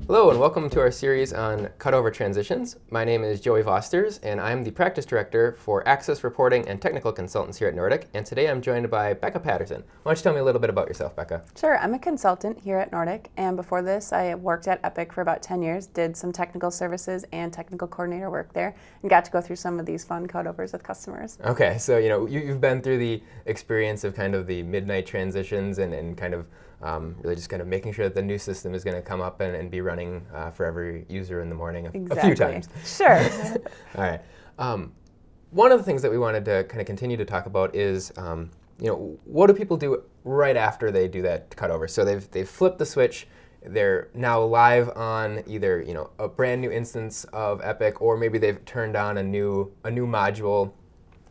Hello and welcome to our series on cutover transitions. My name is Joey Vosters and I'm the Practice Director for Access Reporting and Technical Consultants here at Nordic. And today I'm joined by Becca Patterson. Why don't you tell me a little bit about yourself, Becca? Sure, I'm a consultant here at Nordic, and before this I worked at Epic for about 10 years, did some technical services and technical coordinator work there, and got to go through some of these fun cutovers with customers. Okay, so you've been through the experience of kind of the midnight transitions and kind of really just kind of making sure that the new system is going to come up and be running for every user in the morning a few times. Sure. All right. One of the things that we wanted to kind of continue to talk about is, what do people do right after they do that cutover? So they've flipped the switch. They're now live on either a brand new instance of Epic, or maybe they've turned on a new module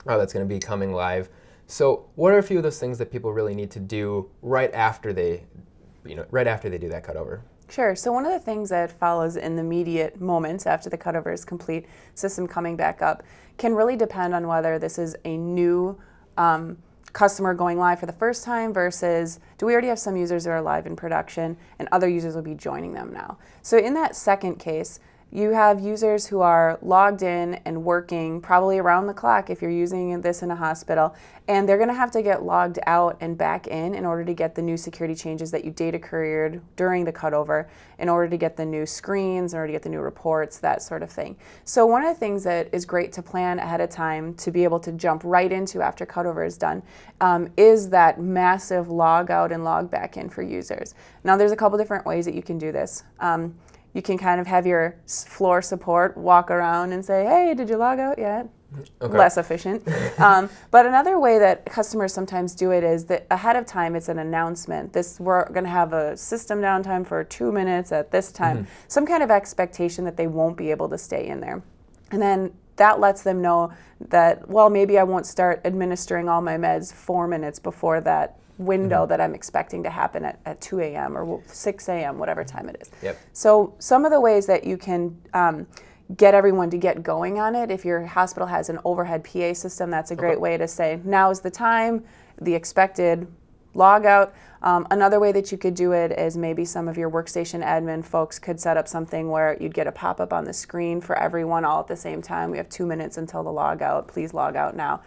that's going to be coming live. So what are a few of those things that people really need to do right after they do that cutover? Sure. So one of the things that follows in the immediate moments after the cutover is complete, system coming back up, can really depend on whether this is a new customer going live for the first time versus do we already have some users that are live in production and other users will be joining them now. So in that second case, you have users who are logged in and working probably around the clock if you're using this in a hospital, and they're going to have to get logged out and back in order to get the new security changes that you data couriered during the cutover, in order to get the new screens, in order to get the new reports, that sort of thing. So one of the things that is great to plan ahead of time to be able to jump right into after cutover is done is that massive log out and log back in for users. Now there's a couple different ways that you can do this. You can kind of have your floor support walk around and say, hey, did you log out yet? Okay. Less efficient. But another way that customers sometimes do it is that ahead of time it's an announcement. We're going to have a system downtime for 2 minutes at this time. Mm-hmm. Some kind of expectation that they won't be able to stay in there. And then that lets them know that, well, maybe I won't start administering all my meds 4 minutes before that window that I'm expecting to happen at 2 a.m. or 6 a.m., whatever time it is. Yep. So some of the ways that you can get everyone to get going on it, if your hospital has an overhead PA system, that's a great way to say, now is the time, the expected log out. Another way that you could do it is maybe some of your workstation admin folks could set up something where you'd get a pop-up on the screen for everyone all at the same time. We have 2 minutes until the log out. Please log out now.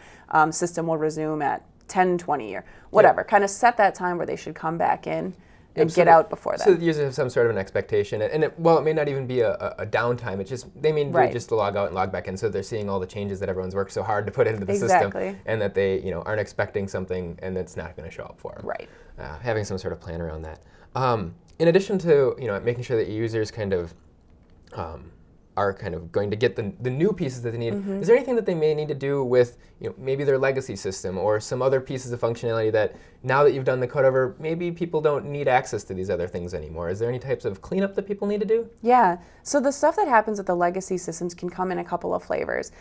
System will resume at 10:20 or whatever. Yep. Kind of set that time where they should come back in and get out before that. So the users have some sort of an expectation, and it may not even be a downtime. It's just they mean just to log out and log back in, so they're seeing all the changes that everyone's worked so hard to put into the system, and that they aren't expecting something and it's not going to show up for them. Right. Having some sort of plan around that. In addition to making sure that your users kind of are kind of going to get the new pieces that they need. Mm-hmm. Is there anything that they may need to do with maybe their legacy system or some other pieces of functionality that now that you've done the cutover, maybe people don't need access to these other things anymore? Is there any types of cleanup that people need to do? Yeah, so the stuff that happens with the legacy systems can come in a couple of flavors.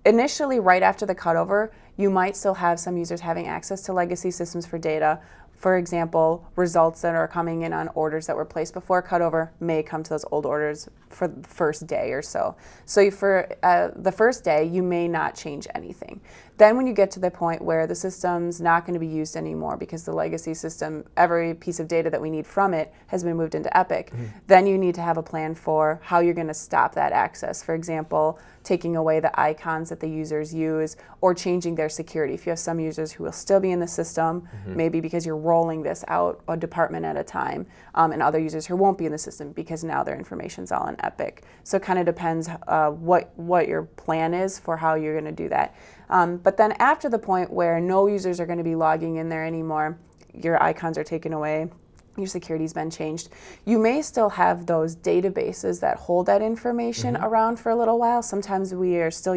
Initially right after the cutover, you might still have some users having access to legacy systems for data. For example, results that are coming in on orders that were placed before cutover may come to those old orders for the first day or so. So for the first day, you may not change anything. Then when you get to the point where the system's not going to be used anymore because the legacy system, every piece of data that we need from it has been moved into Epic, then you need to have a plan for how you're going to stop that access. For example, taking away the icons that the users use or changing their security. If you have some users who will still be in the system, maybe because you're rolling this out a department at a time, and other users who won't be in the system because now their information's all in Epic. So it kind of depends what your plan is for how you're going to do that. But then after the point where no users are going to be logging in there anymore, your icons are taken away, your security's been changed, you may still have those databases that hold that information around for a little while. Sometimes we are still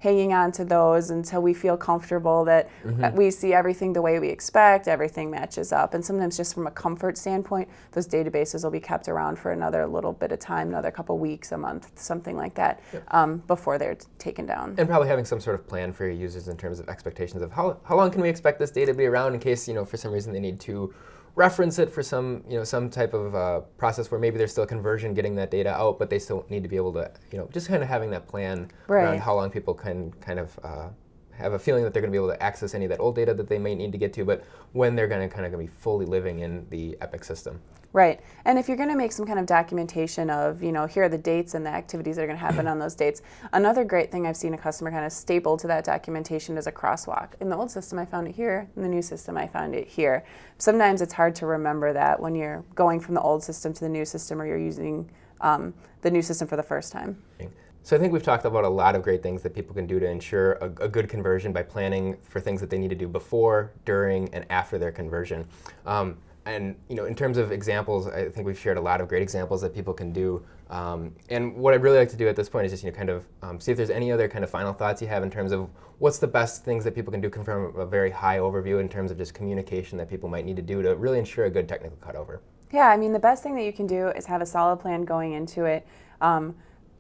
hanging on to those until we feel comfortable that we see everything the way we expect, everything matches up. And sometimes just from a comfort standpoint, those databases will be kept around for another little bit of time, another couple weeks, a month, something like that, before they're taken down. And probably having some sort of plan for your users in terms of expectations of how long can we expect this data to be around in case, for some reason they need to reference it for some type of process where maybe there's still conversion getting that data out, but they still need to be able to, just kind of having that plan around how long people can kind of have a feeling that they're going to be able to access any of that old data that they may need to get to, but when they're going to kind of be fully living in the Epic system. Right. And if you're going to make some kind of documentation of, here are the dates and the activities that are going to happen on those dates, another great thing I've seen a customer kind of staple to that documentation is a crosswalk. In the old system, I found it here. In the new system, I found it here. Sometimes it's hard to remember that when you're going from the old system to the new system, or you're using the new system for the first time. So I think we've talked about a lot of great things that people can do to ensure a good conversion by planning for things that they need to do before, during, and after their conversion. And in terms of examples, I think we've shared a lot of great examples that people can do. And what I'd really like to do at this point is just kind of see if there's any other kind of final thoughts you have in terms of what's the best things that people can do from a very high overview in terms of just communication that people might need to do to really ensure a good technical cutover. Yeah, I mean, the best thing that you can do is have a solid plan going into it.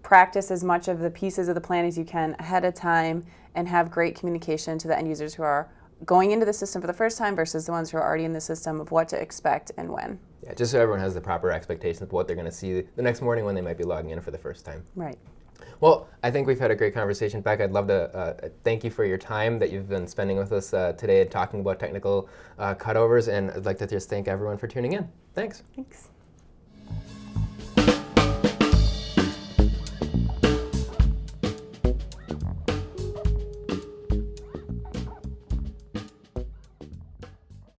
Practice as much of the pieces of the plan as you can ahead of time, and have great communication to the end users who are going into the system for the first time versus the ones who are already in the system of what to expect and when. Yeah, just so everyone has the proper expectations of what they're going to see the next morning when they might be logging in for the first time. Right. Well, I think we've had a great conversation, Becca. I'd love to thank you for your time that you've been spending with us today and talking about technical cutovers, and I'd like to just thank everyone for tuning in. Thanks. Thanks.